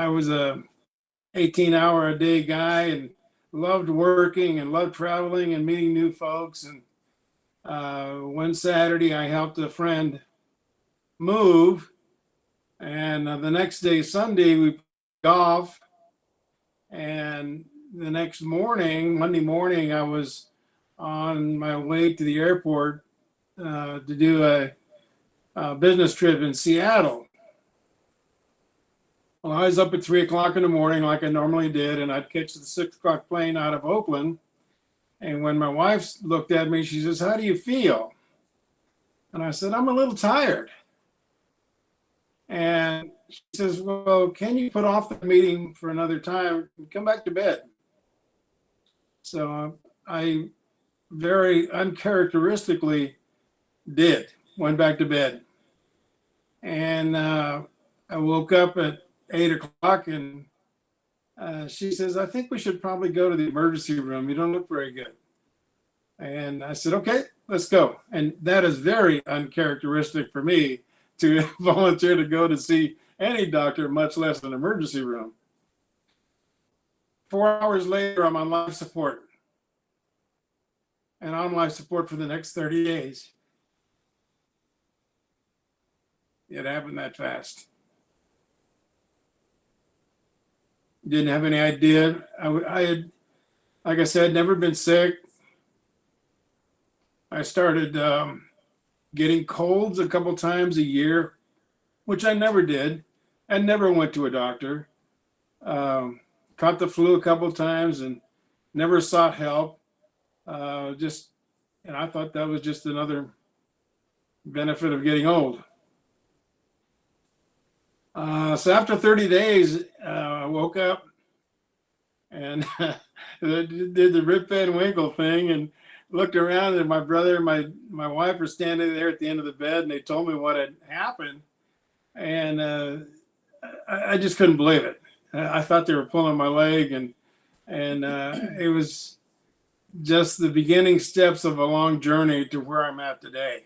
I was a 18-hour-a-day guy and loved working and loved traveling and meeting new folks. And one Saturday, I helped a friend move, and the next day, Sunday, we played golf. And the next morning, Monday morning, I was on my way to the airport to do a business trip in Seattle. Well, I was up at 3 o'clock in the morning like I normally did, and I'd catch the 6 o'clock plane out of Oakland. And when my wife looked at me, she says, "How do you feel?" And I said, "I'm a little tired." And she says, "Well, can you put off the meeting for another time and come back to bed?" So I very uncharacteristically went back to bed. And I woke up at 8 o'clock, and she says, "I think we should probably go to the emergency room. You don't look very good." And I said, "Okay, let's go." And that is very uncharacteristic for me to volunteer to go to see any doctor, much less an emergency room. 4 hours later, I'm on life support, and on life support for the next 30 days. It happened that fast. Didn't have any idea. I had, like I said, never been sick. I started getting colds a couple times a year, which I never did. I never went to a doctor. Caught the flu a couple times and never sought help. And I thought that was just another benefit of getting old. So after 30 days, I woke up and did the Rip Van Winkle thing and looked around, and my brother and my wife were standing there at the end of the bed, and they told me what had happened. And I just couldn't believe it. I thought they were pulling my leg, and it was just the beginning steps of a long journey to where I'm at today.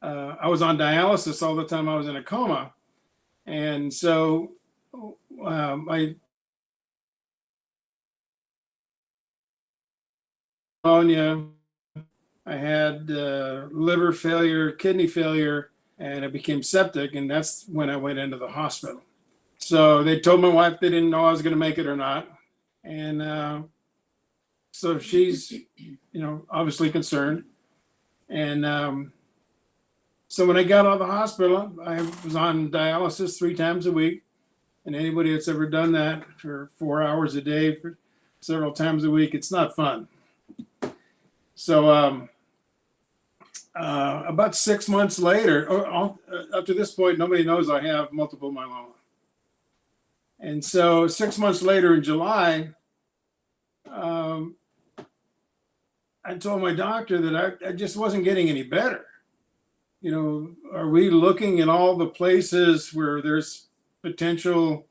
I was on dialysis all the time I was in a coma. And so my pneumonia, I had liver failure, kidney failure, and it became septic. And that's when I went into the hospital. So they told my wife they didn't know I was going to make it or not. And so she's, obviously concerned. And so when I got out of the hospital, I was on dialysis 3 times a week. And anybody that's ever done that for 4 hours a day for several times a week, it's not fun. So about 6 months later, up to this point, nobody knows I have multiple myeloma. And so 6 months later in July, I told my doctor that I just wasn't getting any better. Are we looking at all the places where there's potential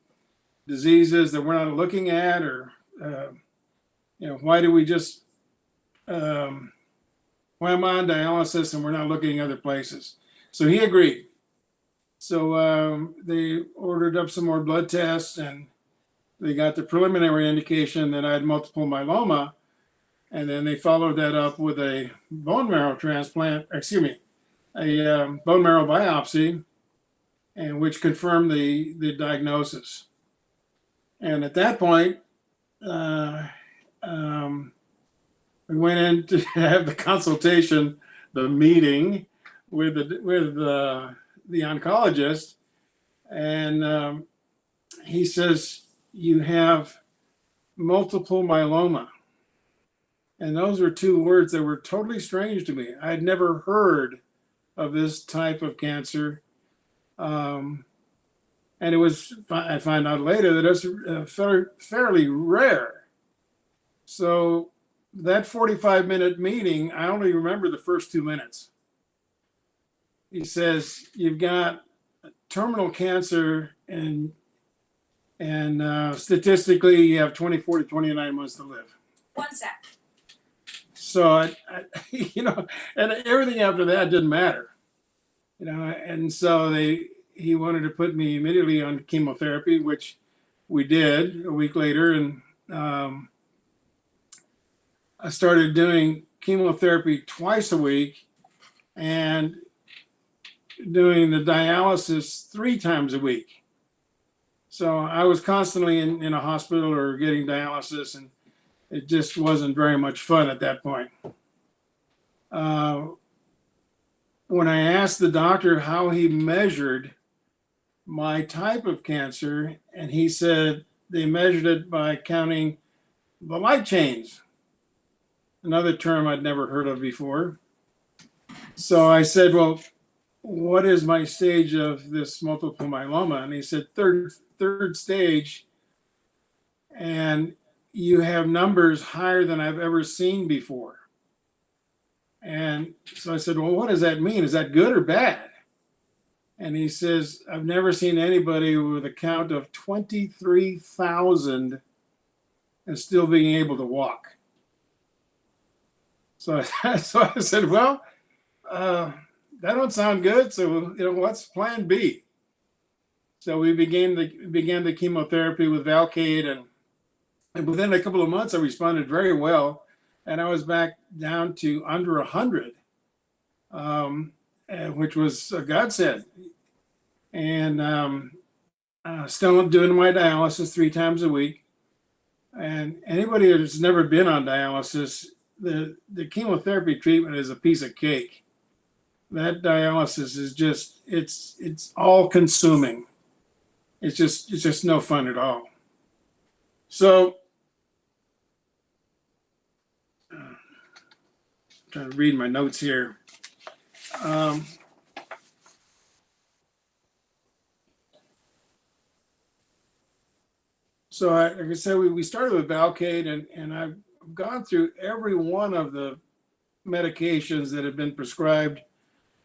diseases that we're not looking at, or why do we just why am I on dialysis and we're not looking at other places? So he agreed. So they ordered up some more blood tests, and they got the preliminary indication that I had multiple myeloma, and then they followed that up with a bone marrow transplant. A bone marrow biopsy, and which confirmed the diagnosis. And at that point, we went in to have the consultation, the meeting with the oncologist, and he says, "You have multiple myeloma." And those were 2 words that were totally strange to me. I had never heard of this type of cancer. And I found out later that it's fairly rare. So that 45-minute meeting, I only remember the first 2 minutes. He says, "You've got terminal cancer, and statistically you have 24 to 29 months to live." 1 sec. So I and everything after that didn't matter. And so he wanted to put me immediately on chemotherapy, which we did a week later. And I started doing chemotherapy twice a week and doing the dialysis 3 times a week. So I was constantly in a hospital or getting dialysis, and it just wasn't very much fun at that point. When I asked the doctor how he measured my type of cancer, and he said they measured it by counting the light chains, another term I'd never heard of before. So I said, well, what is my stage of this multiple myeloma? And he said, third stage, and you have numbers higher than I've ever seen before. And so I said, well, what does that mean? Is that good or bad? And he says, I've never seen anybody with a count of 23,000 and still being able to walk. So I said, well, that don't sound good. So, what's plan B? So we began the chemotherapy with Velcade, and within a couple of months, I responded very well. And I was back down to under 100, which was a godsend. And still doing my dialysis 3 times a week. And anybody who's never been on dialysis, the chemotherapy treatment is a piece of cake. That dialysis is just, it's all consuming. It's just no fun at all. So trying to read my notes here. So like I said, we started with Velcade, and I've gone through every one of the medications that have been prescribed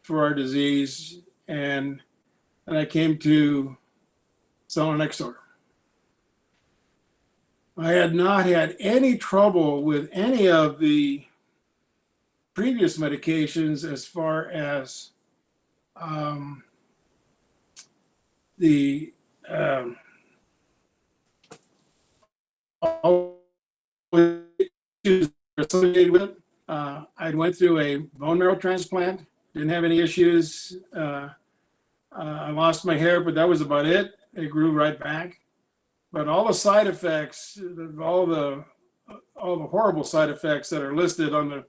for our disease, and I came to Selinexor. I had not had any trouble with any of the previous medications as far as the issues associated with it. I went through a bone marrow transplant, didn't have any issues. I lost my hair, but that was about it. It grew right back. But all the side effects, all the horrible side effects that are listed on the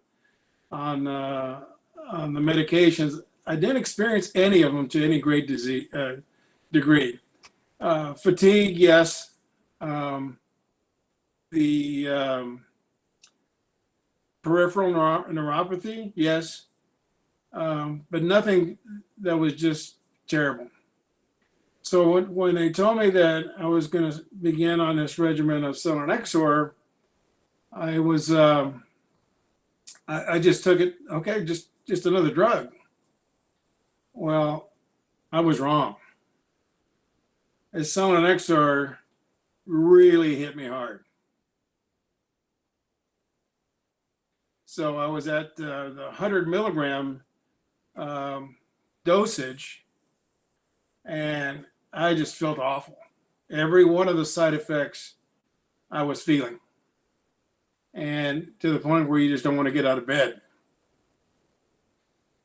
medications, I didn't experience any of them to any great degree. Fatigue, yes. The peripheral neuropathy, yes. But nothing that was just terrible. So when they told me that I was going to begin on this regimen of Selinexor, I was I just took it, okay, just another drug. Well, I was wrong. Selinexor really hit me hard. So I was at the 100 milligram dosage, and I just felt awful. Every one of the side effects I was feeling, and to the point where you just don't want to get out of bed.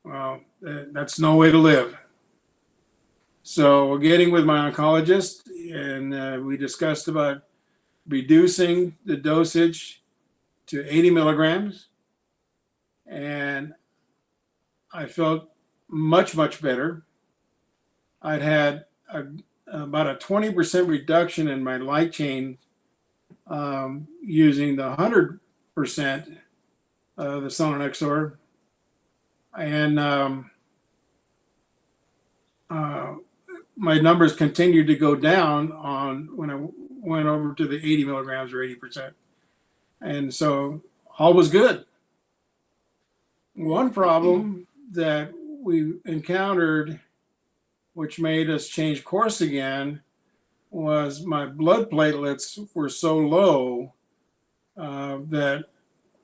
Well, that's no way to live. So getting with my oncologist, and we discussed about reducing the dosage to 80 milligrams. And I felt much, much better. I'd had about a 20% reduction in my light chain using the 100% of the Selinexor. And my numbers continued to go down when I went over to the 80 milligrams or 80%. And so all was good. One problem that we encountered, which made us change course again, was my blood platelets were so low that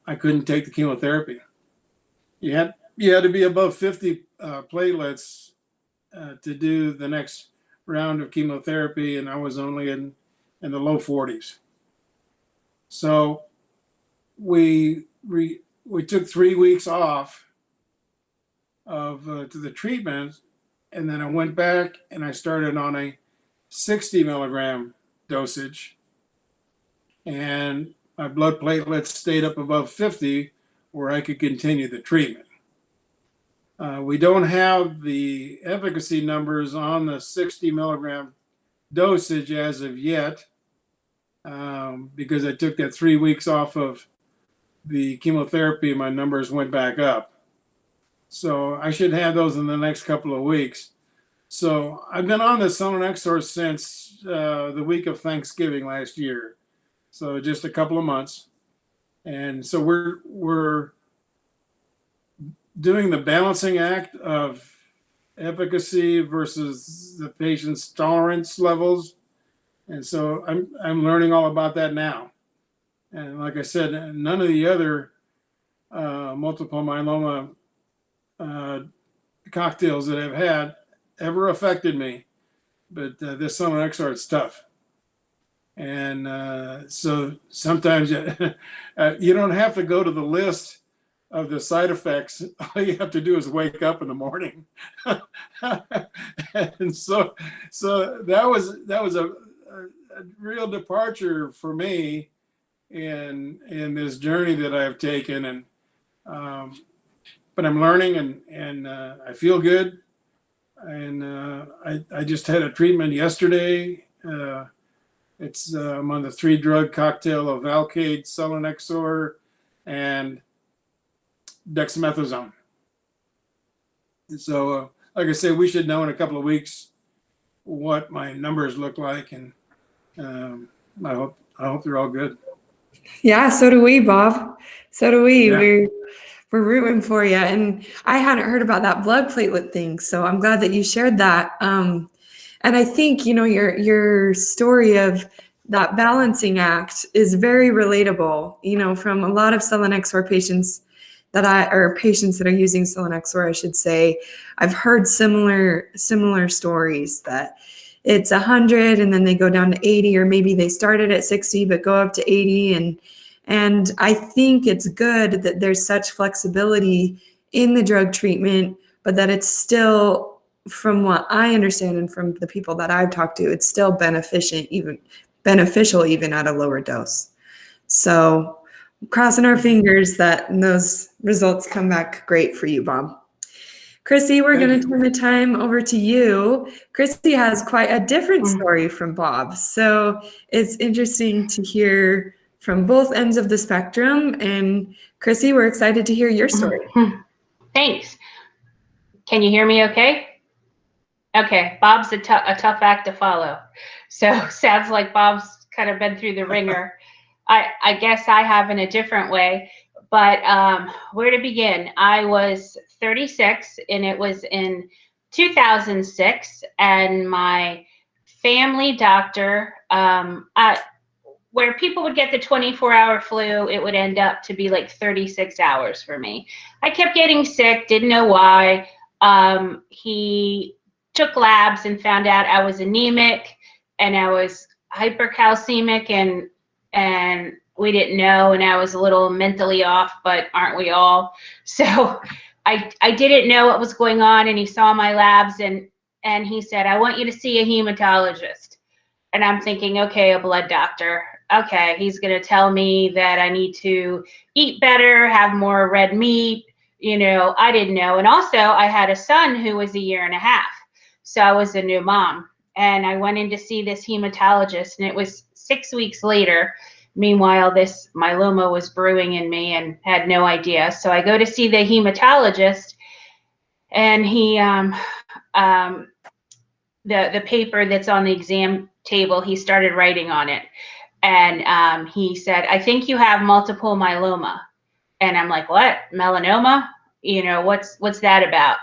I couldn't take the chemotherapy. You had to be above 50 platelets to do the next round of chemotherapy, and I was only in the low 40s. So we took 3 weeks off of to the treatment, and then I went back and I started on a 60 milligram dosage, and my blood platelets stayed up above 50 where I could continue the treatment. We don't have the efficacy numbers on the 60 milligram dosage as of yet, because I took that 3 weeks off of the chemotherapy. My numbers went back up. So I should have those in the next couple of weeks. So I've been on the Selinexor since the week of Thanksgiving last year. So just a couple of months. And so we're doing the balancing act of efficacy versus the patient's tolerance levels. And so I'm learning all about that now. And like I said, none of the other multiple myeloma cocktails that I've had ever affected me, but this Selinexor, it's tough. And so sometimes you don't have to go to the list of the side effects. All you have to do is wake up in the morning. And so that was a real departure for me in this journey that I've taken. And but I'm learning, and I feel good. And I just had a treatment yesterday. I'm on the 3-drug cocktail of Alkade, Selinexor, and dexamethasone. And so, like I said, we should know in a couple of weeks what my numbers look like, and I hope they're all good. Yeah, so do we, Bob. So do we. Yeah. We're rooting for you. And I hadn't heard about that blood platelet thing, so I'm glad that you shared that. And I think, your story of that balancing act is very relatable, from a lot of Selinexor patients patients that are using Selinexor, I should say. I've heard similar stories that it's 100 and then they go down to 80, or maybe they started at 60 but go up to 80. And I think it's good that there's such flexibility in the drug treatment, but that it's still, from what I understand and from the people that I've talked to, it's still beneficial even at a lower dose. So crossing our fingers that those results come back great for you, Bob. Chrissy, we're going to turn the time over to you. Chrissy has quite a different story from Bob. So it's interesting to hear from both ends of the spectrum. And Chrissy, we're excited to hear your story. Thanks. Can you hear me okay? Okay, Bob's a tough act to follow. So sounds like Bob's kind of been through the ringer. I guess I have in a different way. But where to begin? I was 36, and it was in 2006, and my family doctor, where people would get the 24-hour flu, it would end up to be like 36 hours for me. I kept getting sick, didn't know why. He took labs and found out I was anemic and I was hypercalcemic, and we didn't know, and I was a little mentally off, but aren't we all? So I didn't know what was going on, and he saw my labs, and he said, I want you to see a hematologist. And I'm thinking, okay, a blood doctor. Okay, he's going to tell me that I need to eat better, have more red meat. I didn't know. And also, I had a son who was 1.5 years. So I was a new mom. And I went in to see this hematologist, and it was 6 weeks later. Meanwhile, this myeloma was brewing in me and had no idea. So I go to see the hematologist, and he, the paper that's on the exam table, he started writing on it. And he said, I think you have multiple myeloma. And I'm like, what? Melanoma? What's that about?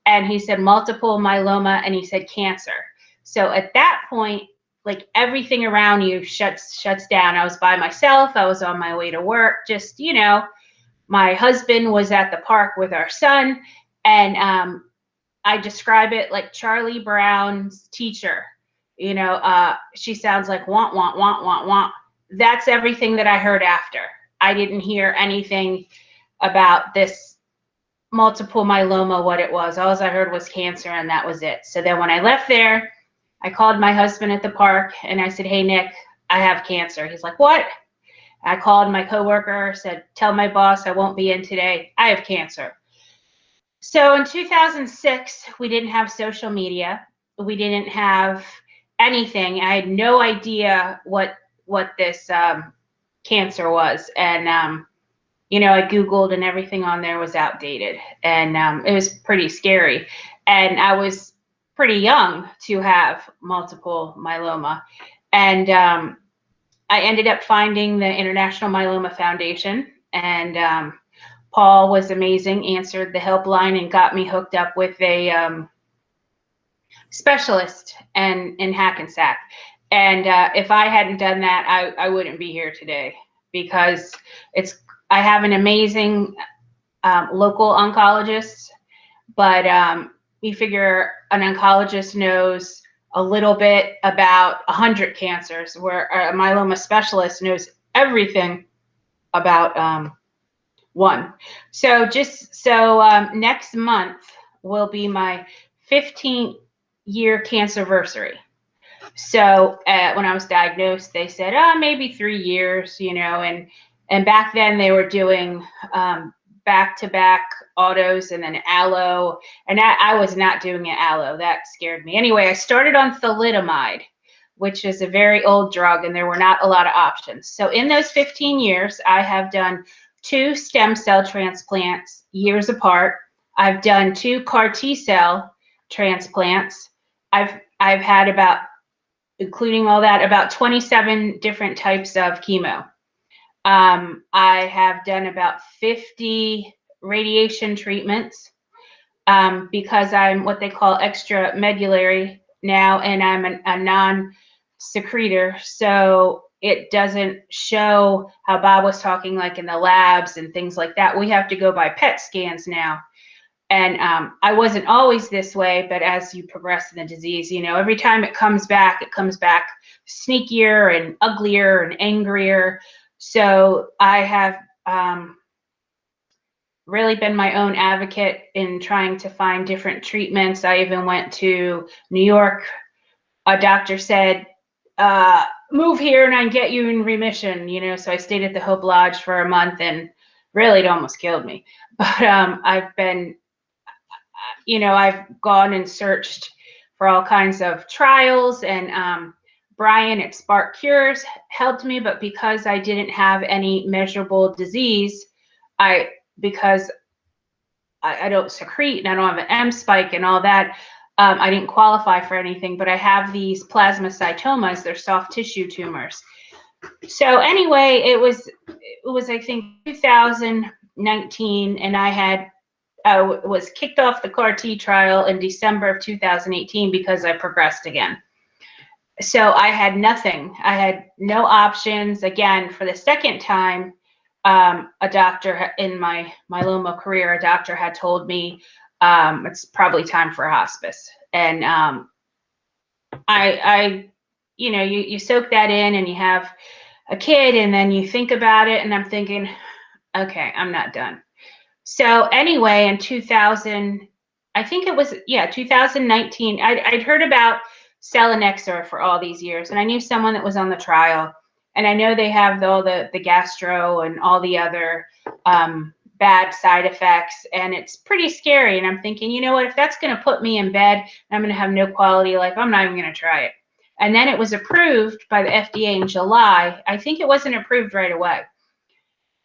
And he said, multiple myeloma, and he said, cancer. So at that point, like, everything around you shuts down. I was by myself. I was on my way to work. Just, my husband was at the park with our son. And I describe it like Charlie Brown's teacher. You know, she sounds like want, want, want, want, want. That's everything that I heard after. I didn't hear anything about this multiple myeloma, what it was. All I heard was cancer, and that was it. So then when I left there, I called my husband at the park and I said, hey, Nick, I have cancer. He's like, what? I called my coworker, said, tell my boss I won't be in today. I have cancer. So in 2006, we didn't have social media. We didn't have anything. I had no idea what this cancer was. And, you know, I Googled and everything on there was outdated. And it was pretty scary. And I was pretty young to have multiple myeloma. And I ended up finding the International Myeloma Foundation, and Paul was amazing, answered the helpline and got me hooked up with a specialist in Hackensack. And if I hadn't done that, I wouldn't be here today, because I have an amazing local oncologist, but you figure an oncologist knows a little bit about 100 cancers, where a myeloma specialist knows everything about one. So next month will be my 15th year cancerversary. So when I was diagnosed, they said, maybe 3 years, you know, and back then they were doing back-to-back autos and then allo, and I was not doing an allo. That scared me. Anyway, I started on thalidomide, which is a very old drug, and there were not a lot of options. So in those 15 years, I have done 2 stem cell transplants years apart. I've done 2 CAR T-cell transplants. I've had about, including all that, about 27 different types of chemo. I have done about 50 radiation treatments because I'm what they call extramedullary now, and I'm a non-secretor, so it doesn't show how Bob was talking, like in the labs and things like that. We have to go by PET scans now. And I wasn't always this way, but as you progress in the disease, you know, every time it comes back sneakier and uglier and angrier. So I have really been my own advocate in trying to find different treatments. I even went to New York. A doctor said, move here and I can get you in remission, you know. So I stayed at the Hope Lodge for a month, and really it almost killed me. But I've been, you know, I've gone and searched for all kinds of trials, and Brian at Spark Cures helped me, but because I didn't have any measurable disease, because I don't secrete and I don't have an M spike and all that, I didn't qualify for anything, but I have these plasmacytomas. They're soft tissue tumors. So anyway, it was I think 2019, and I was kicked off the CAR T trial in December of 2018 because I progressed again. So I had nothing. I had no options. Again, for the second time, a doctor in my myeloma career, a doctor had told me it's probably time for a hospice. And I you know, you soak that in, and you have a kid, and then you think about it, and I'm thinking, okay, I'm not done. So anyway, in 2019, I'd heard about Selinexor for all these years, and I knew someone that was on the trial, and I know they have all the gastro and all the other bad side effects, and it's pretty scary. And I'm thinking, you know what, if that's going to put me in bed and I'm going to have no quality of life, I'm not even going to try it. And then it was approved by the FDA in July. I think it wasn't approved right away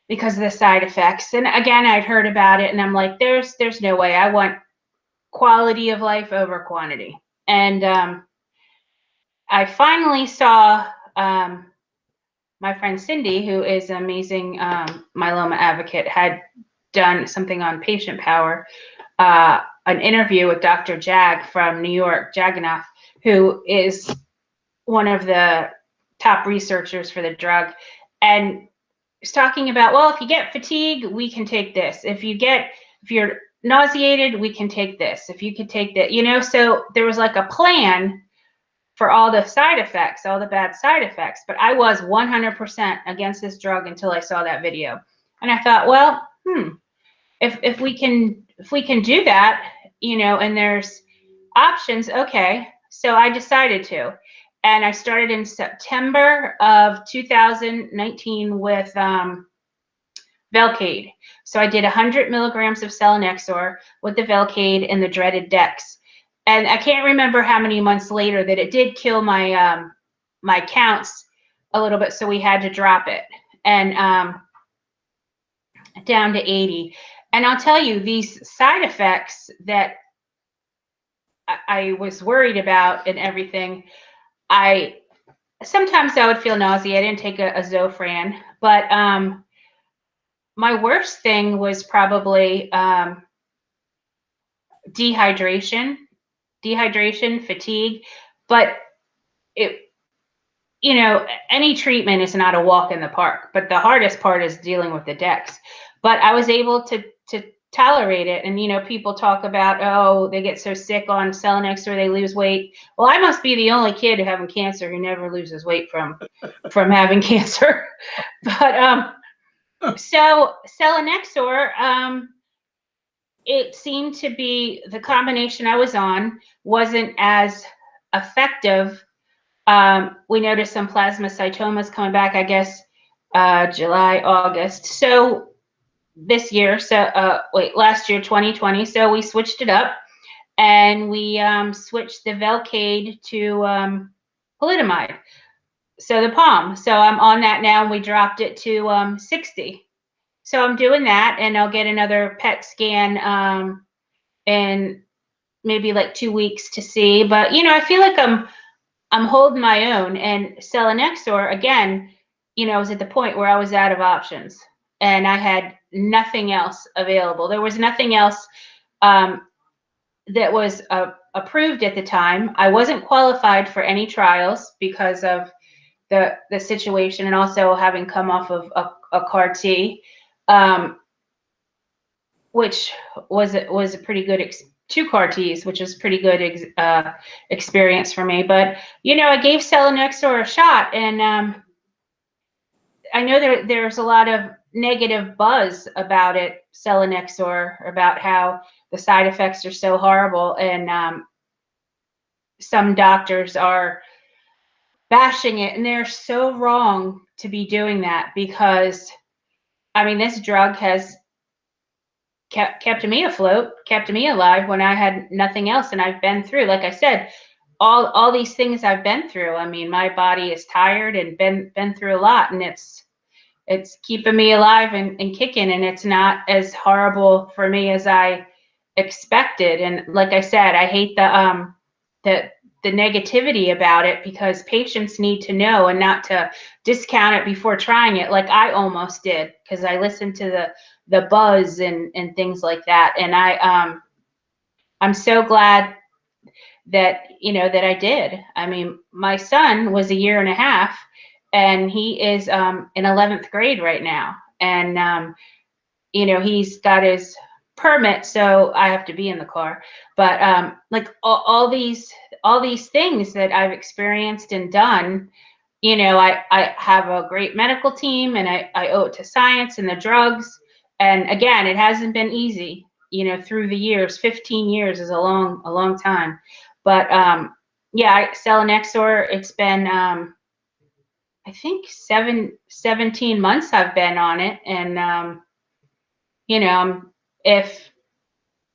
because of the side effects. And again, I'd heard about it, and I'm like, there's no way. I want quality of life over quantity. And I finally saw my friend Cindy, who is an amazing myeloma advocate, had done something on Patient Power, an interview with Dr. Jag from New York, Jagannath, who is one of the top researchers for the drug. And he's talking about, well, if you get fatigue, we can take this. If you're nauseated, we can take this. If you could take that, so there was like a plan for all the side effects, all the bad side effects. But I was 100% against this drug until I saw that video. And I thought, well, if we can do that, and there's options, okay. So I decided to. And I started in September of 2019 with Velcade. So I did 100 milligrams of Selinexor with the Velcade and the dreaded Dex. And I can't remember how many months later that it did kill my my counts a little bit, so we had to drop it and down to 80. And I'll tell you, these side effects that I was worried about and everything, sometimes I would feel nausea. I didn't take a Zofran, but my worst thing was probably dehydration, fatigue. But any treatment is not a walk in the park, but the hardest part is dealing with the Dex. But I was able to tolerate it. And people talk about, oh, they get so sick on Selinexor, they lose weight. Well, I must be the only kid having cancer who never loses weight from having cancer. But so Selinexor, it seemed to be the combination I was on wasn't as effective. We noticed some plasmacytomas coming back, I guess, July, August. So this year, last year, 2020. So we switched it up, and we switched the Velcade to thalidomide. So the Palm. So I'm on that now, and we dropped it to 60. So I'm doing that, and I'll get another PET scan in maybe like 2 weeks to see. But I feel like I'm holding my own. And Selinexor, again, was at the point where I was out of options, and I had nothing else available. There was nothing else that was approved at the time. I wasn't qualified for any trials because of the situation, and also having come off of a CAR T, which was a pretty good 2 CAR Ts, which was pretty good experience for me. But I gave Selinexor a shot, and I know there's a lot of negative buzz about it, Selinexor, about how the side effects are so horrible, and some doctors are bashing it, and they're so wrong to be doing that, because this drug has kept me afloat, kept me alive when I had nothing else. And I've been through, like I said, all these things I've been through. My body is tired and been through a lot, and it's keeping me alive and kicking, and it's not as horrible for me as I expected. And like I said, I hate the negativity about it, because patients need to know, and not to discount it before trying it, like I almost did, because I listened to the buzz and things like that. And I'm so glad that that I did. My son was 1.5 years, and he is in 11th grade right now, and he's got his permit, so I have to be in the car. But like all these things that I've experienced and done, I have a great medical team, and I owe it to science and the drugs. And again, it hasn't been easy, through the years. 15 years is a long time. But yeah, Selinexor, it's been I think 17 months I've been on it, and if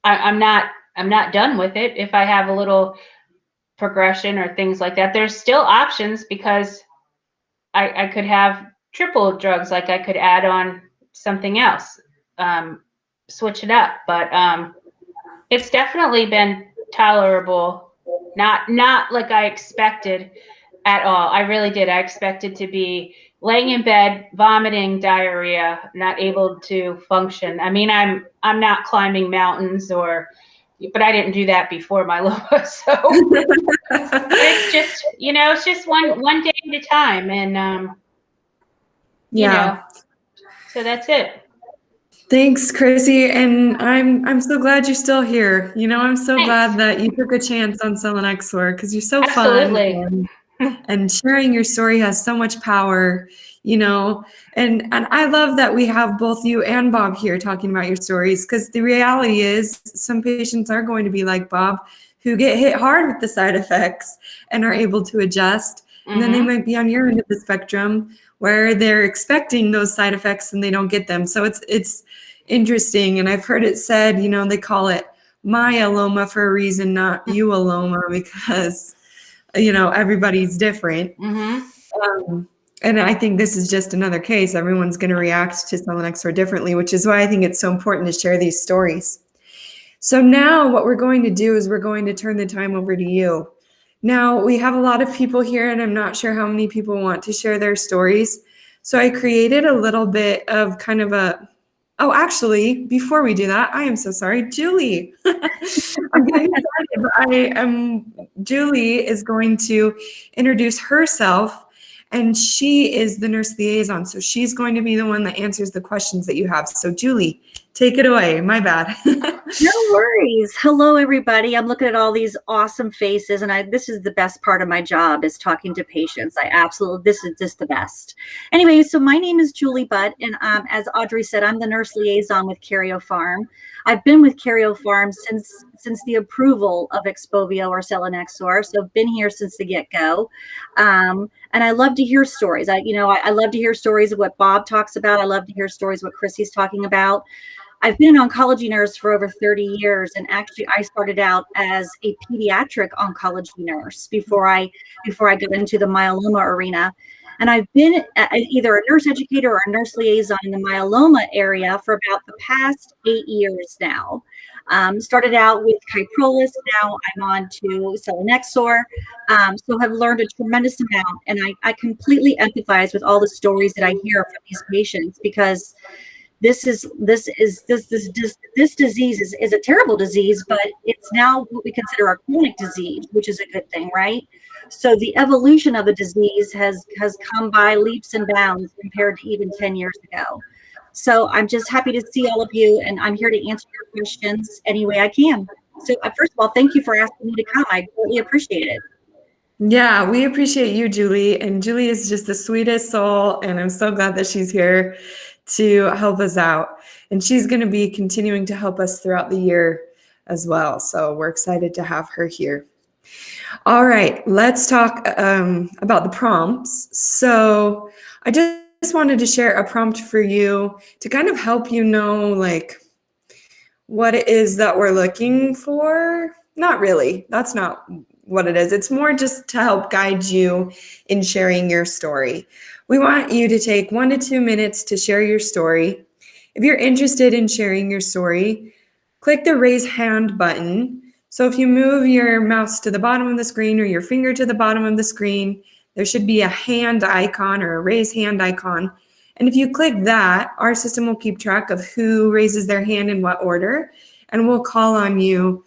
I'm not done with it, if I have a little progression or things like that, there's still options, because I could have triple drugs, like I could add on something else, switch it up. But it's definitely been tolerable, not like I expected at all. I really did. I expected to be laying in bed, vomiting, diarrhea, not able to function. I'm not climbing mountains, but I didn't do that before myeloma. So it's just, it's just one day at a time, and Yeah. so that's it. Thanks, Chrissy. And I'm so glad you're still here. I'm so Thanks. glad that you took a chance on Selinexor because you're so Absolutely. fun and sharing your story has so much power, and I love that we have both you and Bob here talking about your stories because the reality is some patients are going to be like Bob who get hit hard with the side effects and are able to adjust. And then they might be on your end of the spectrum where they're expecting those side effects and they don't get them. So it's interesting. And I've heard it said, they call it myeloma for a reason, not ueloma, because, everybody's different. And I think this is just another case. Everyone's going to react to selinexor differently, which is why I think it's so important to share these stories. So now what we're going to do is we're going to turn the time over to you. Now, we have a lot of people here, and I'm not sure how many people want to share their stories. So I created a little bit of kind of oh, actually, before we do that, I am so sorry, Julie. I'm getting excited, but Julie is going to introduce herself, and she is the nurse liaison. So she's going to be the one that answers the questions that you have. So Julie, take it away. My bad. No worries. Hello, everybody. I'm looking at all these awesome faces, and this is the best part of my job is talking to patients. This is just the best. Anyway, so my name is Julie Butt, and as Audrey said, I'm the nurse liaison with Karyopharm. I've been with Karyopharm since the approval of Xpovio or Selinexor, so I've been here since the get-go. And I love to hear stories. I love to hear stories of what Bob talks about. I love to hear stories what Chrissy's talking about. I've been an oncology nurse for over 30 years, and actually I started out as a pediatric oncology nurse before I got into the myeloma arena. And I've been either a nurse educator or a nurse liaison in the myeloma area for about the past 8 years now. Started out with Kyprolis, now I'm on to Selinexor, so have learned a tremendous amount, and I completely empathize with all the stories that I hear from these patients because this disease is a terrible disease, but it's now what we consider a chronic disease, which is a good thing, right? So the evolution of the disease has come by leaps and bounds compared to even 10 years ago. So I'm just happy to see all of you, and I'm here to answer your questions any way I can. So first of all, thank you for asking me to come. I greatly appreciate it. Yeah, we appreciate you, Julie. And Julie is just the sweetest soul, and I'm so glad that she's here to help us out. And she's going to be continuing to help us throughout the year as well. So we're excited to have her here. All right, let's talk about the prompts. So I just wanted to share a prompt for you to kind of help you know, like, what it is that we're looking for. Not really. That's not what it is. It's more just to help guide you in sharing your story. We want you to take 1 to 2 minutes to share your story. If you're interested in sharing your story, click the raise hand button. So if you move your mouse to the bottom of the screen or your finger to the bottom of the screen, there should be a hand icon or a raise hand icon. And if you click that, our system will keep track of who raises their hand in what order, and we'll call on you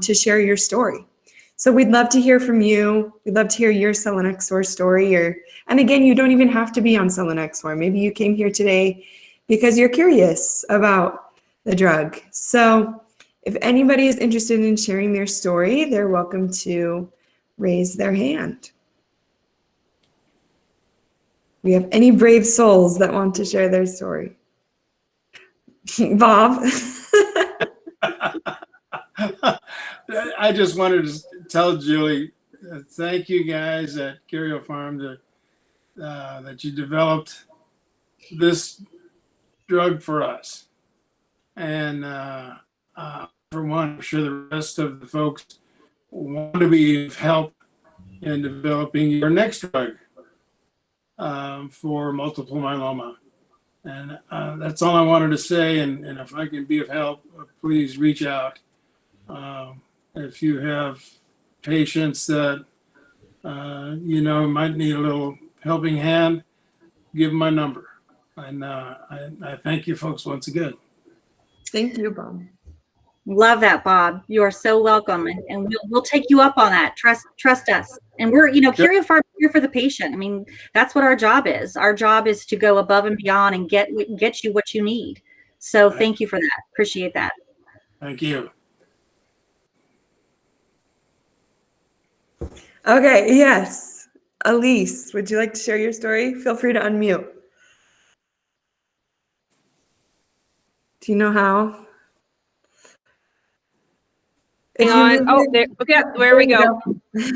to share your story. So we'd love to hear from you. We'd love to hear your Selinexor story. And again, you don't even have to be on Selinexor. Maybe you came here today because you're curious about the drug. So if anybody is interested in sharing their story, they're welcome to raise their hand. We have any brave souls that want to share their story? Bob? I just wanted to tell Julie, thank you guys at Karyopharm that you developed this drug for us. And for one, I'm sure the rest of the folks want to be of help in developing your next drug for multiple myeloma. And that's all I wanted to say. And if I can be of help, please reach out. If you have patients that might need a little helping hand, give them my number. And I thank you folks once again. Thank you, Bob. Love that, Bob. You are so welcome, and we'll take you up on that. Trust us. And we're, Karyopharm here for the patient. I mean, that's what our job is. Our job is to go above and beyond and get you what you need. So thank you for that. Appreciate that. Thank you. Okay, yes. Elise, would you like to share your story? Feel free to unmute. Do you know how? Hang on. Oh, there. Okay, Yep, where we you go.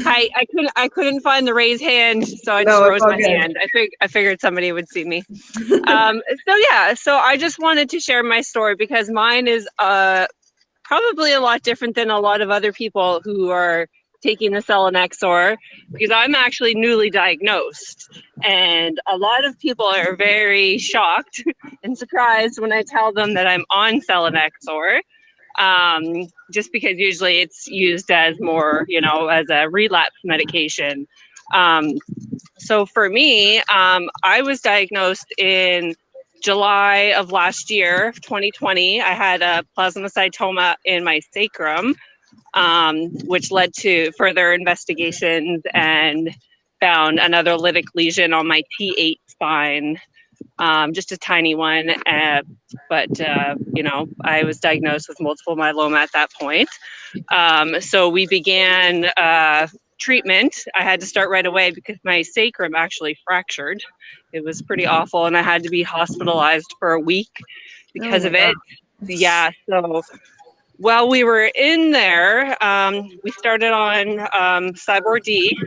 Hi. I couldn't find the raise hand, so I just No, it's rose all my good. hand. I figured somebody would see me. So yeah. So I just wanted to share my story because mine is probably a lot different than a lot of other people who are taking the Selinexor, because I'm actually newly diagnosed, and a lot of people are very shocked and surprised when I tell them that I'm on Selinexor. Just because usually it's used as more, as a relapse medication. So for me, I was diagnosed in July of last year, 2020. I had a plasmacytoma in my sacrum, which led to further investigations and found another lytic lesion on my T8 spine. Just a tiny one, but I was diagnosed with multiple myeloma at that point. So we began treatment. I had to start right away because my sacrum actually fractured. It was pretty awful, and I had to be hospitalized for a week because of it. Yeah, so while we were in there, we started on Cyborg D,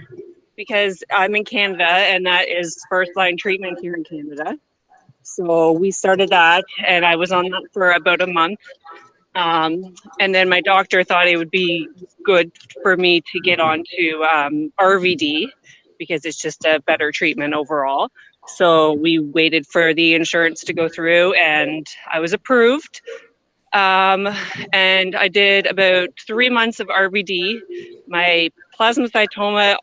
because I'm in Canada, and that is first-line treatment here in Canada. So we started that, and I was on that for about a month. And then my doctor thought it would be good for me to get onto RVD, because it's just a better treatment overall. So we waited for the insurance to go through, and I was approved. And I did about 3 months of RVD. My plasmacytoma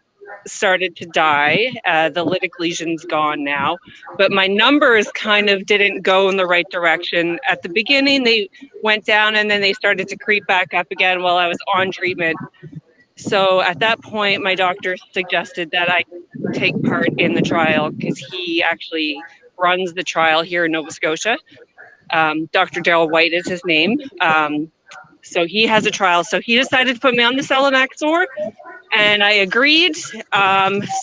started to die. The lytic lesion's gone now, but my numbers kind of didn't go in the right direction. At the beginning, they went down, and then they started to creep back up again while I was on treatment. So at that point, my doctor suggested that I take part in the trial, because he actually runs the trial here in Nova Scotia. Dr. Daryl White is his name. So he has a trial. So he decided to put me on the Selinexor, and I agreed.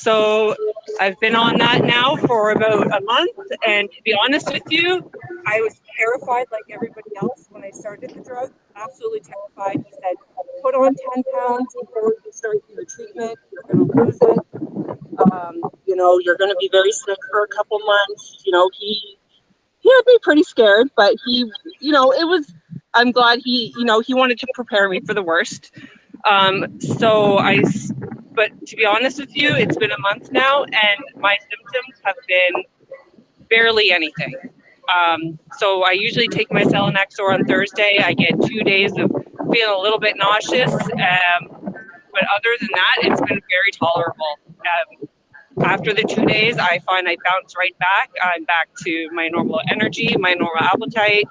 So I've been on that now for about a month. And to be honest with you, I was terrified like everybody else when I started the drug. Absolutely terrified. He said, put on 10 pounds before you start your treatment. You're going to lose it. You're going to be very sick for a couple months. He had me pretty scared, but I'm glad he wanted to prepare me for the worst. But to be honest with you, it's been a month now, and my symptoms have been barely anything. So I usually take my Selinexor on Thursday. I get 2 days of feeling a little bit nauseous, but other than that, it's been very tolerable. After the 2 days, I find I bounce right back. I'm back to my normal energy, my normal appetite.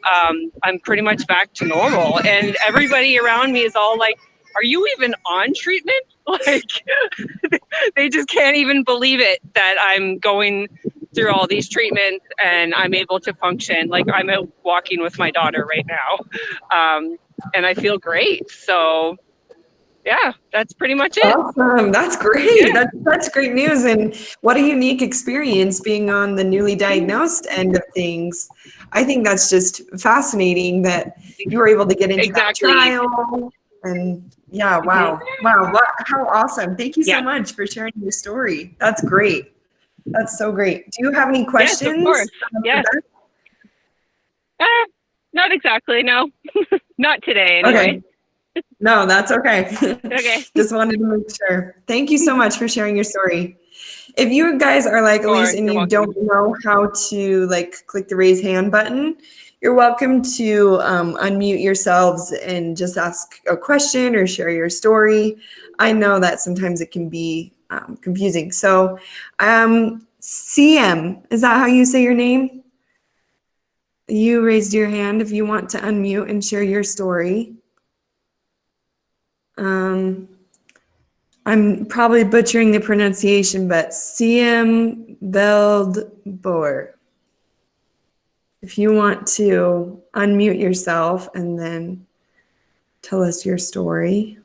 I'm pretty much back to normal. And everybody around me is all like, are you even on treatment? Like, they just can't even believe it that I'm going through all these treatments and I'm able to function. Like, I'm out walking with my daughter right now. And I feel great. So yeah, that's pretty much it. Awesome. That's great. Yeah. That's great news. And what a unique experience being on the newly diagnosed end of things. I think that's just fascinating that you were able to get into Exactly. that trial. And yeah, wow. Wow. How awesome. Thank you so much for sharing your story. That's great. That's so great. Do you have any questions? Yes, of course. Yes. Not exactly. No, not today. Anyway. Okay. No, that's okay. Okay. Just wanted to make sure. Thank you so much for sharing your story. If you guys are like Elise and you don't know how to click the raise hand button, you're welcome to unmute yourselves and just ask a question or share your story. I know that sometimes it can be confusing. So CM, is that how you say your name? You raised your hand if you want to unmute and share your story. I'm probably butchering the pronunciation, but CM Veldboer. if you want to unmute yourself and then tell us your story.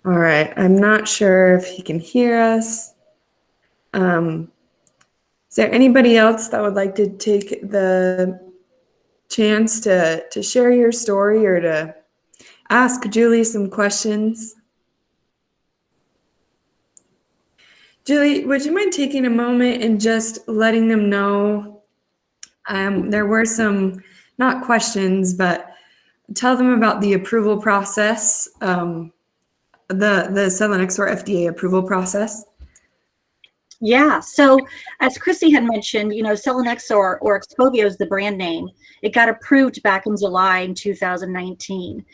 All right, I'm not sure if he can hear us. Is there anybody else that would like to take the chance to share your story or to ask Julie some questions? Julie, would you mind taking a moment and just letting them know there were some, not questions, but tell them about the approval process, the Selinexor FDA approval process? Yeah. So as Chrissy had mentioned, Selinexor or Xpovio is the brand name. It got approved back in July in 2019.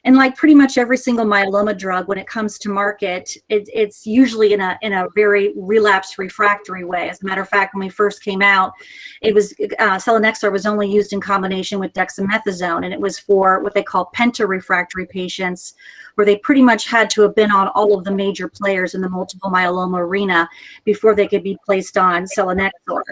And like pretty much every single myeloma drug, when it comes to market, it's usually in a very relapse refractory way. As a matter of fact, when we first came out, it was Selinexor was only used in combination with dexamethasone, and it was for what they call penta-refractory patients, where they pretty much had to have been on all of the major players in the multiple myeloma arena before they could be placed on Selinexor.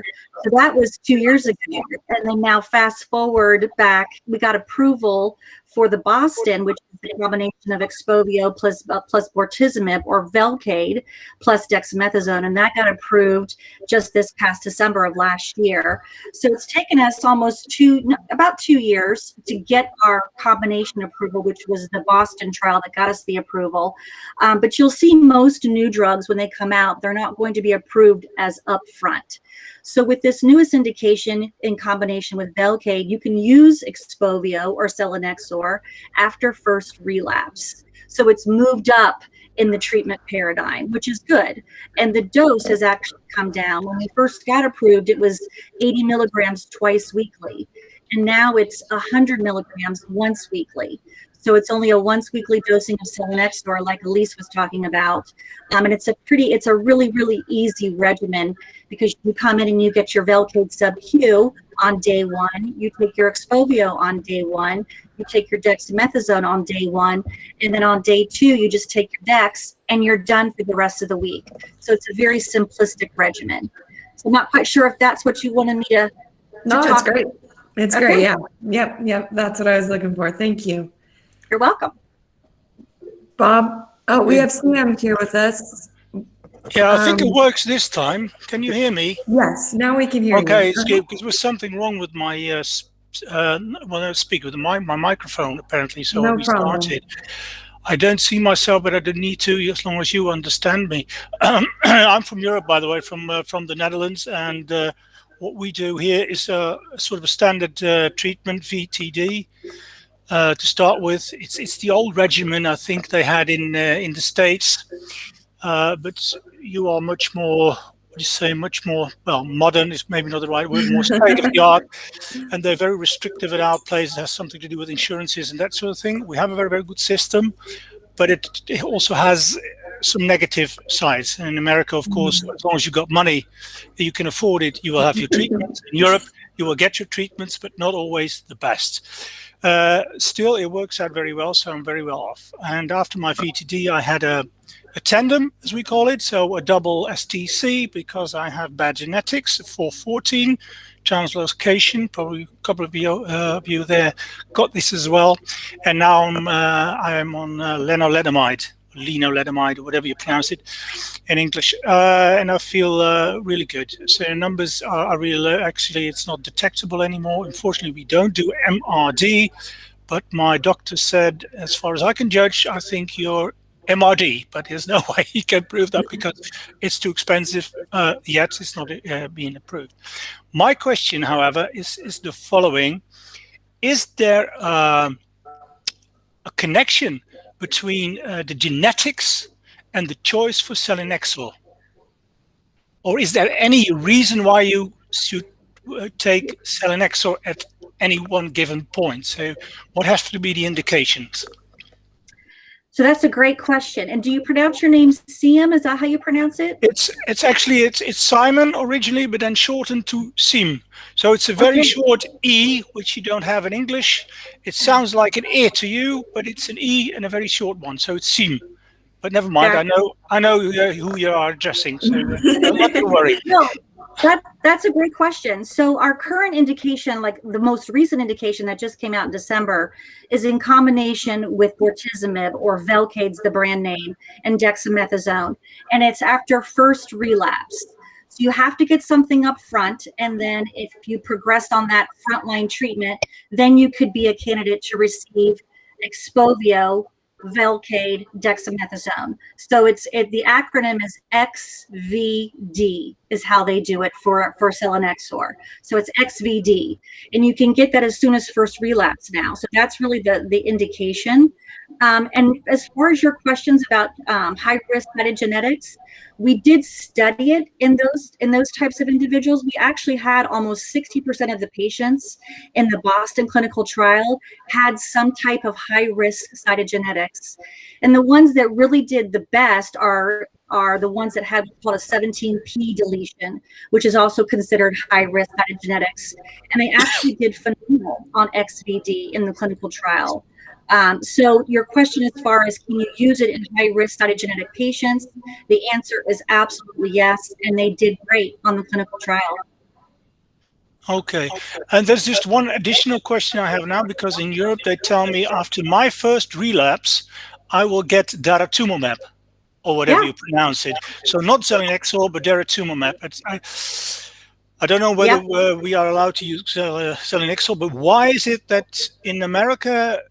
So that was 2 years ago. And then now fast forward back, we got approval for the Boston, which is the combination of Xpovio plus bortezomib or Velcade plus dexamethasone, and that got approved just this past December of last year. So it's taken us about 2 years to get our combination approval, which was the Boston trial that got us the approval. But you'll see most new drugs when they come out, they're not going to be approved as upfront. So with this newest indication in combination with Velcade, you can use Xpovio or Selinexor after first relapse. So it's moved up in the treatment paradigm, which is good. And the dose has actually come down. When we first got approved, it was 80 milligrams twice weekly. And now it's 100 milligrams once weekly. So it's only a once weekly dosing of Selinexor, like Elise was talking about. And it's a really, really easy regimen, because you come in and you get your Velcade sub-Q on day one, you take your Xpovio on day one, you take your dexamethasone on day one, and then on day two, you just take your dex and you're done for the rest of the week. So it's a very simplistic regimen. So I'm not quite sure if that's what you wanted me to No, it's talk great. about. It's Okay. great. Yeah. Yep. That's what I was looking for. Thank you. You're welcome. Bob. Oh, we have Sam here with us. Yeah, I think it works this time. Can you hear me? Yes, now we can hear you. Okay, it's good, because there was something wrong with my speaker, with my microphone apparently, so No I restarted. I don't see myself, but I don't need to, as long as you understand me. I'm from Europe, by the way, from the Netherlands, and what we do here is a sort of a standard treatment, VTD. To start with, it's the old regimen I think they had in the States, but you are much more, well, modern is maybe not the right word, more state of the art, and they're very restrictive at our place. It has something to do with insurances and that sort of thing. We have a very, very good system, but it also has some negative sides. And in America, of course, as long as you've got money, you can afford it, you will have your treatments. In Europe, you will get your treatments, but not always the best. Still, it works out very well, so I'm very well off. And after my VTD, I had a tandem, as we call it, so a double STC, because I have bad genetics, 414 translocation. Probably a couple of you there got this as well. And now I am on lenalidomide, or whatever you pronounce it in English, and I feel really good. So the numbers are really low. Actually, it's not detectable anymore. Unfortunately, we don't do MRD, but my doctor said, as far as I can judge, I think you're MRD, but there's no way he can prove that because it's too expensive yet. It's not being approved. My question, however, is the following. Is there a connection between the genetics and the choice for Selinexor? Or is there any reason why you should take Selinexor at any one given point? So what has to be the indications? So that's a great question. And do you pronounce your name Siam? Is that how you pronounce it? It's actually Simon originally, but then shortened to Sim. So it's a very short E, which you don't have in English. It sounds like an E to you, but it's an E and a very short one. So it's Sim. But never mind. Yeah. I know who you are addressing, so not to worry. No, that's a great question. So our current indication, like the most recent indication that just came out in December, is in combination with bortezomib, or Velcade's the brand name, and dexamethasone, and it's after first relapse. So you have to get something up front, and then if you progress on that frontline treatment, then you could be a candidate to receive Expovio, Velcade, dexamethasone. So the acronym is XVD is how they do it for selinexor. So it's XVD, and you can get that as soon as first relapse now. So that's really the indication. And as far as your questions about high risk metagenetics, we did study it in those types of individuals. We actually had almost 60% of the patients in the Boston clinical trial had some type of high risk cytogenetics. And the ones that really did the best are the ones that had what's called a 17p deletion, which is also considered high risk cytogenetics. And they actually did phenomenal on XVD in the clinical trial. So your question as far as can you use it in high-risk cytogenetic patients, the answer is absolutely yes, and they did great on the clinical trial. Okay, and there's just one additional question I have now, because in Europe they tell me after my first relapse, I will get daratumumab, or whatever you pronounce it. So not selinexor, but daratumumab. I don't know whether we are allowed to use selinexor, but why is it that in America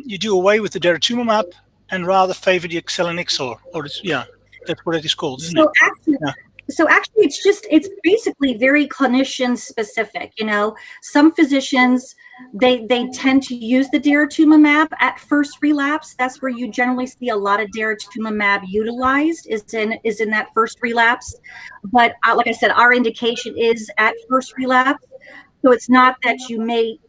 you do away with the daratumumab and rather favor the selinexor? Or that's what it is called, isn't it? So actually, it's basically very clinician specific. You know, some physicians, they tend to use the daratumumab at first relapse. That's where you generally see a lot of daratumumab utilized is in that first relapse. But like I said, our indication is at first relapse. So it's not that you may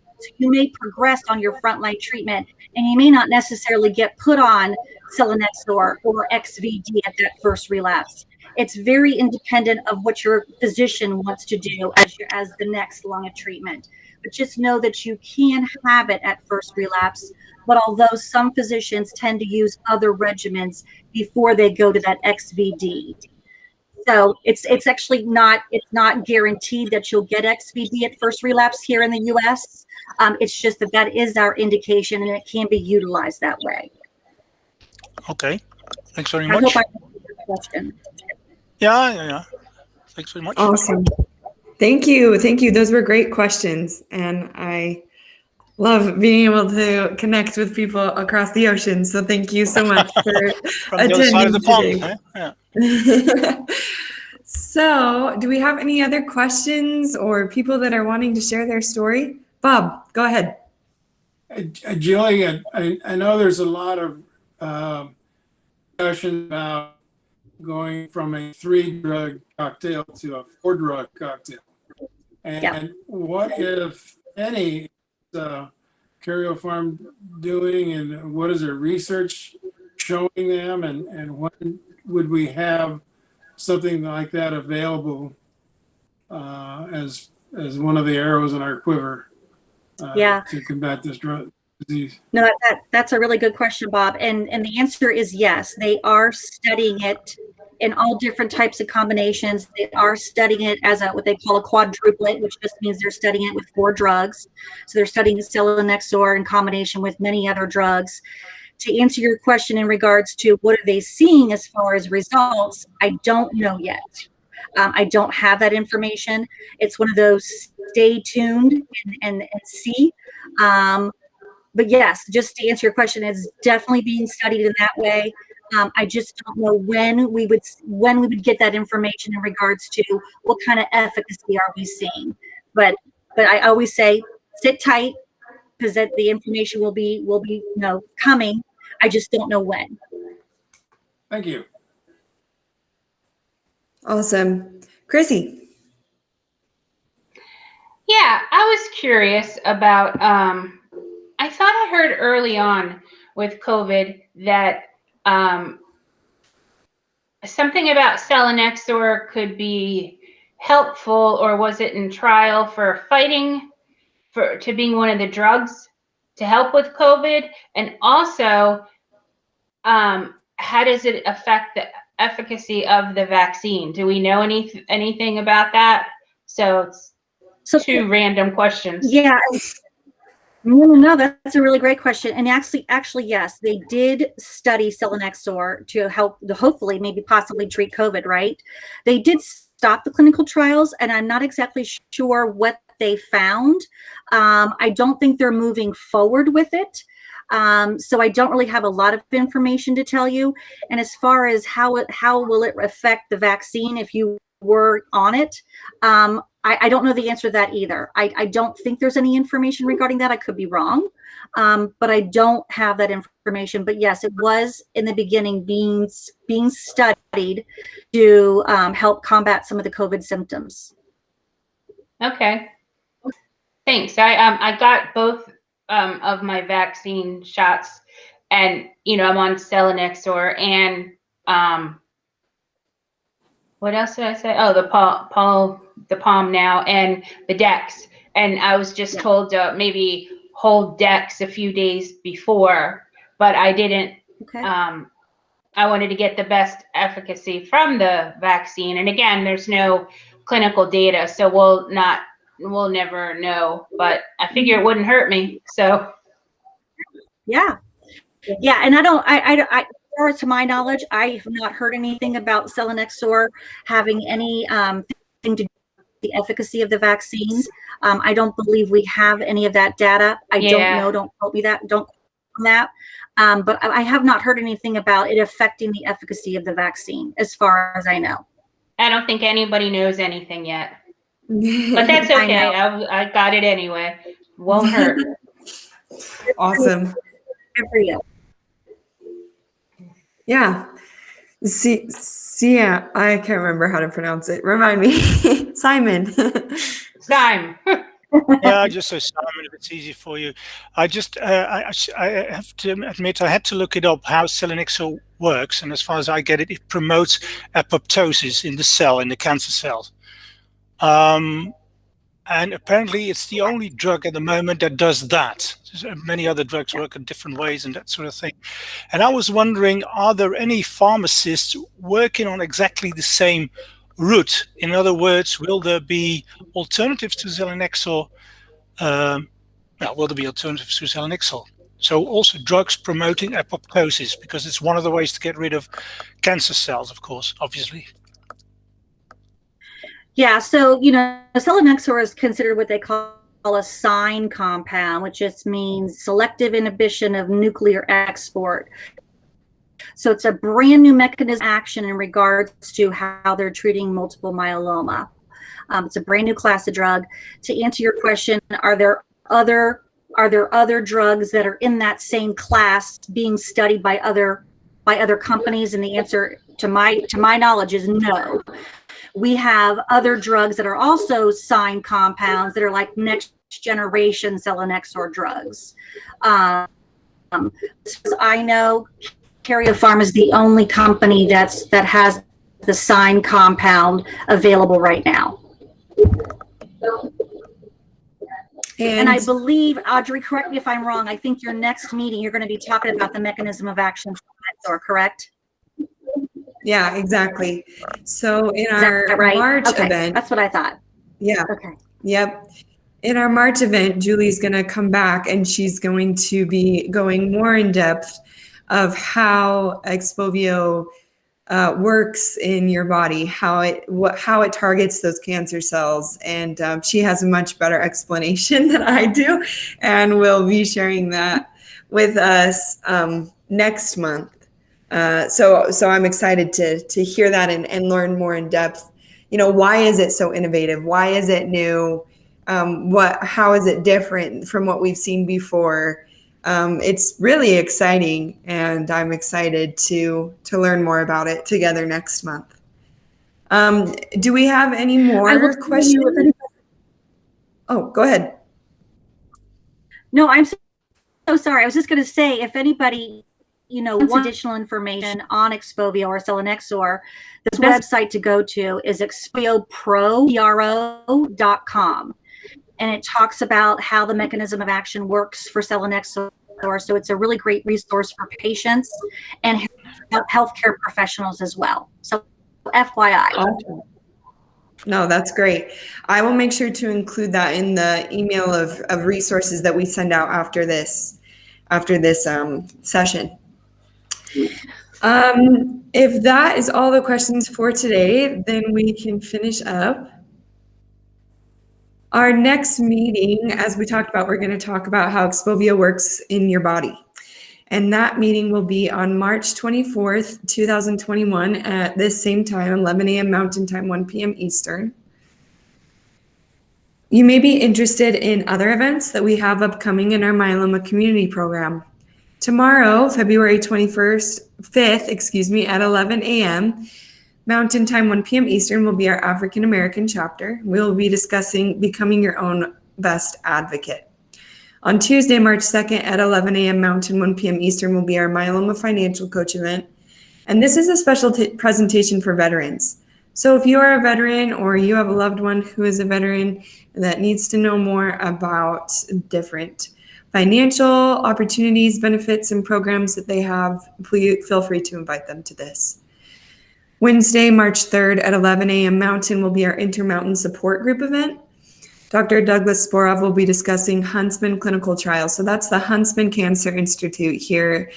progress on your frontline treatment, and you may not necessarily get put on selinexor or XVD at that first relapse. It's very independent of what your physician wants to do as the next line of treatment. But just know that you can have it at first relapse. But although some physicians tend to use other regimens before they go to that XVD. So it's actually not guaranteed that you'll get XVD at first relapse here in the US. It's just that is our indication, and it can be utilized that way. Okay, thanks very much. I hope I answered your question. Yeah. Thanks very much. Awesome. Thank you. Those were great questions, and I love being able to connect with people across the ocean. So thank you so much for From the other side of the pond. Huh? Yeah. So, do we have any other questions or people that are wanting to share their story? Bob, go ahead. Julie, I know there's a lot of discussion about going from a 3-drug cocktail to a 4-drug cocktail. And what, if any, Karyopharm doing, and what is their research showing them, and when would we have something like that available as one of the arrows in our quiver to combat this drug disease? No, that's a really good question, Bob. And the answer is yes. They are studying it in all different types of combinations. They are studying it as what they call a quadruplet, which just means they're studying it with 4 drugs. So they're studying selinexor in combination with many other drugs. To answer your question in regards to what are they seeing as far as results, I don't know yet. I don't have that information. It's one of those stay tuned and see. But yes, just to answer your question, it's definitely being studied in that way. I just don't know when we would get that information in regards to what kind of efficacy are we seeing. But I always say sit tight, because the information will be coming. I just don't know when. Thank you. Awesome. Chrissy. Yeah, I was curious about, I thought I heard early on with COVID that something about selinexor could be helpful, or was it in trial for fighting, to being one of the drugs to help with COVID? And also, how does it affect the efficacy of the vaccine? Do we know anything about that? So it's two random questions. Yeah. No, that's a really great question. And actually, yes, they did study Selinexor to help, hopefully, maybe possibly treat COVID, right? They did stop the clinical trials, and I'm not exactly sure what they found. I don't think they're moving forward with it. So I don't really have a lot of information to tell you. And as far as how will it affect the vaccine if you were on it, I don't know the answer to that either. I don't think there's any information regarding that. I could be wrong, but I don't have that information. But yes, it was in the beginning being studied to help combat some of the COVID symptoms. Okay, thanks. I got both of my vaccine shots, and I'm on Selinexor and what else did I say? Oh, the Palm now and the Dex. And I was just told to maybe hold Dex a few days before, but I didn't. Okay. I wanted to get the best efficacy from the vaccine. And again, there's no clinical data, so we'll never know, but I figure it wouldn't hurt me. So yeah. And I as far as to my knowledge, I have not heard anything about Selinexor having any thing to do with the efficacy of the vaccines. I don't believe we have any of that data. I don't know. Don't quote me that. Don't quote on that. But I have not heard anything about it affecting the efficacy of the vaccine, as far as I know. I don't think anybody knows anything yet. But that's okay. I got it anyway. Won't hurt. Awesome. Good for you. Yeah. Yeah, I can't remember how to pronounce it. Remind me. Simon. Simon. Yeah, just so Simon, if it's easy for you. I have to admit, I had to look it up how Selinexor works, and as far as I get it, it promotes apoptosis in the cell, in the cancer cells. And apparently it's the only drug at the moment that does that. Many other drugs work in different ways and that sort of thing. And I was wondering, are there any pharmacists working on exactly the same route? In other words, will there be alternatives to Selinexor? Will there be alternatives to Selinexor? So also drugs promoting apoptosis, because it's one of the ways to get rid of cancer cells, of course, obviously. Yeah, so, Selinexor is considered what they call a SINE compound, which just means selective inhibition of nuclear export. So it's a brand new mechanism of action in regards to how they're treating multiple myeloma. It's a brand new class of drug. To answer your question, are there other drugs that are in that same class being studied by other companies? And the answer to my knowledge is no. We have other drugs that are also SINE compounds that are like next generation Selinexor drugs. As I know, Karyopharm is the only company that has the SINE compound available right now. And I believe, Audrey, correct me if I'm wrong, I think your next meeting, you're going to be talking about the mechanism of action for Selinexor, correct? Yeah, exactly. So in our March event, that's what I thought. Yeah. Okay. Yep. In our March event, Julie's going to come back and she's going to be going more in depth of how XPOVIO works in your body, how it targets those cancer cells. And she has a much better explanation than I do. And we'll be sharing that with us next month. So I'm excited to hear that and learn more in depth. Why is it so innovative? Why is it new? How is it different from what we've seen before? It's really exciting, and I'm excited to learn more about it together next month. Do we have any more questions? Oh, go ahead. No, I'm so sorry. I was just going to say, if anybody wants additional information on XPOVIO or Selinexor, the website to go to is xpoviopro.com. And it talks about how the mechanism of action works for Selinexor. So it's a really great resource for patients and healthcare professionals as well. So FYI. Awesome. No, that's great. I will make sure to include that in the email of resources that we send out after this session. If that is all the questions for today, then we can finish up. Our next meeting, as we talked about, we're going to talk about how Expovia works in your body. And that meeting will be on March 24th, 2021 at this same time, 11 a.m. Mountain Time, 1 p.m. Eastern. You may be interested in other events that we have upcoming in our myeloma community program. Tomorrow, February 5th, at 11 a.m. Mountain Time, 1 p.m. Eastern will be our African American chapter. We'll be discussing becoming your own best advocate. On Tuesday, March 2nd at 11 a.m. Mountain, 1 p.m. Eastern will be our Myeloma Financial Coach event. And this is a special presentation for veterans. So if you are a veteran or you have a loved one who is a veteran that needs to know more about different financial opportunities, benefits, and programs that they have, please feel free to invite them to this. Wednesday, March 3rd at 11 a.m. Mountain will be our Intermountain Support Group event. Dr. Douglas Sporov will be discussing Huntsman clinical trials. So that's the Huntsman Cancer Institute here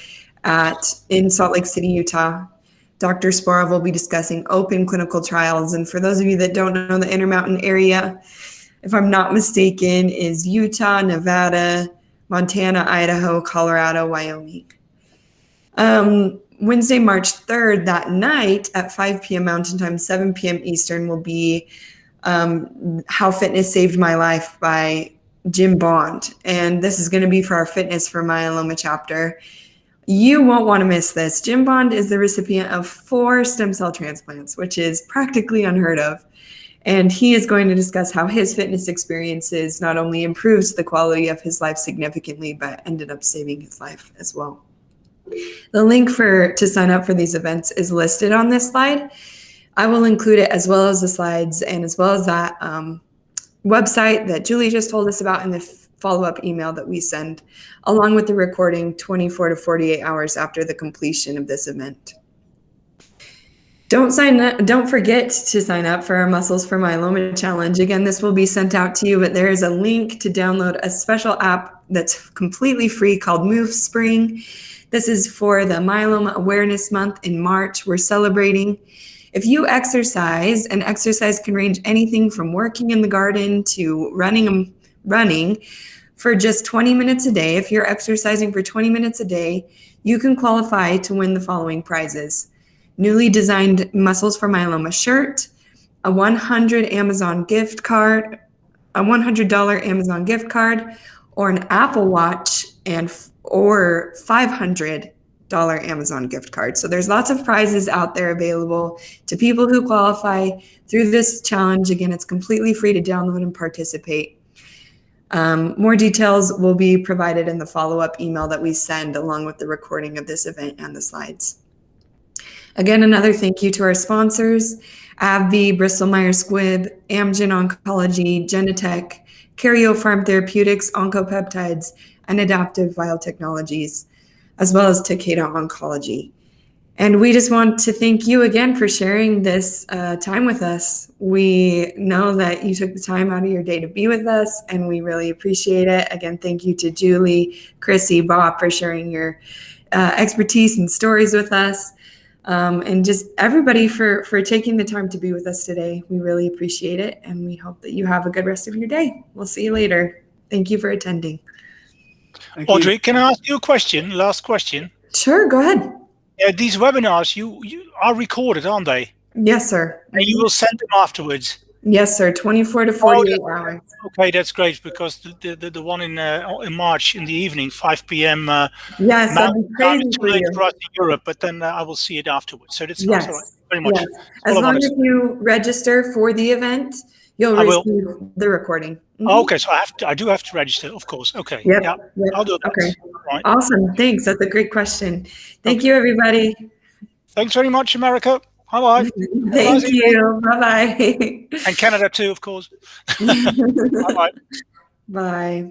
in Salt Lake City, Utah. Dr. Sporov will be discussing open clinical trials. And for those of you that don't know, the Intermountain area, if I'm not mistaken, is Utah, Nevada, Montana, Idaho, Colorado, Wyoming. Wednesday, March 3rd, that night at 5 p.m. Mountain Time, 7 p.m. Eastern will be How Fitness Saved My Life by Jim Bond. And this is going to be for our Fitness for Myeloma chapter. You won't want to miss this. Jim Bond is the recipient of 4 stem cell transplants, which is practically unheard of. And he is going to discuss how his fitness experiences not only improves the quality of his life significantly, but ended up saving his life as well. The link to sign up for these events is listed on this slide. I will include it as well as the slides and as well as that website that Julie just told us about in the follow-up email that we send, along with the recording 24 to 48 hours after the completion of this event. Don't forget to sign up for our Muscles for Myeloma Challenge. Again, this will be sent out to you, but there is a link to download a special app that's completely free called MoveSpring. This is for the Myeloma Awareness Month in March. We're celebrating. If you exercise, and exercise can range anything from working in the garden to running for just 20 minutes a day. If you're exercising for 20 minutes a day, you can qualify to win the following prizes: newly designed Muscles for Myeloma shirt, a $100 Amazon gift card, a $100 Amazon gift card, or an Apple Watch or $500 Amazon gift card. So there's lots of prizes out there available to people who qualify through this challenge. Again, it's completely free to download and participate. More details will be provided in the follow-up email that we send along with the recording of this event and the slides. Again, another thank you to our sponsors: AbbVie, Bristol Myers Squibb, Amgen Oncology, Genentech, Karyopharm Therapeutics, Oncopeptides, and Adaptive Biotechnologies, as well as Takeda Oncology. And we just want to thank you again for sharing this time with us. We know that you took the time out of your day to be with us, and we really appreciate it. Again, thank you to Julie, Chrissy, Bob for sharing your expertise and stories with us. And just everybody for taking the time to be with us today. We really appreciate it, and we hope that you have a good rest of your day. We'll see you later. Thank you for attending. Audrey, can I ask you a question? Last question. Sure, go ahead. These webinars, you are recorded, aren't they? Yes, sir. And you will send them afterwards? Yes, sir. 24 to 48 hours. Okay, that's great, because the one in March in the evening, 5 p.m. Yes, that'd be crazy it's for late you. for us in Europe, but then I will see it afterwards. So that's Yes. all right. Very much. Yes. As long as you register for the event, you'll receive the recording. Mm-hmm. Okay, so I do have to register, of course. Okay. Yep. Yeah, Yep. I'll do that. Okay. Right. Awesome. Thanks. That's a great question. Thank you, everybody. Thanks very much, America. Bye-bye. Thank you. Bye-bye. And Canada too, of course. Bye-bye. Bye.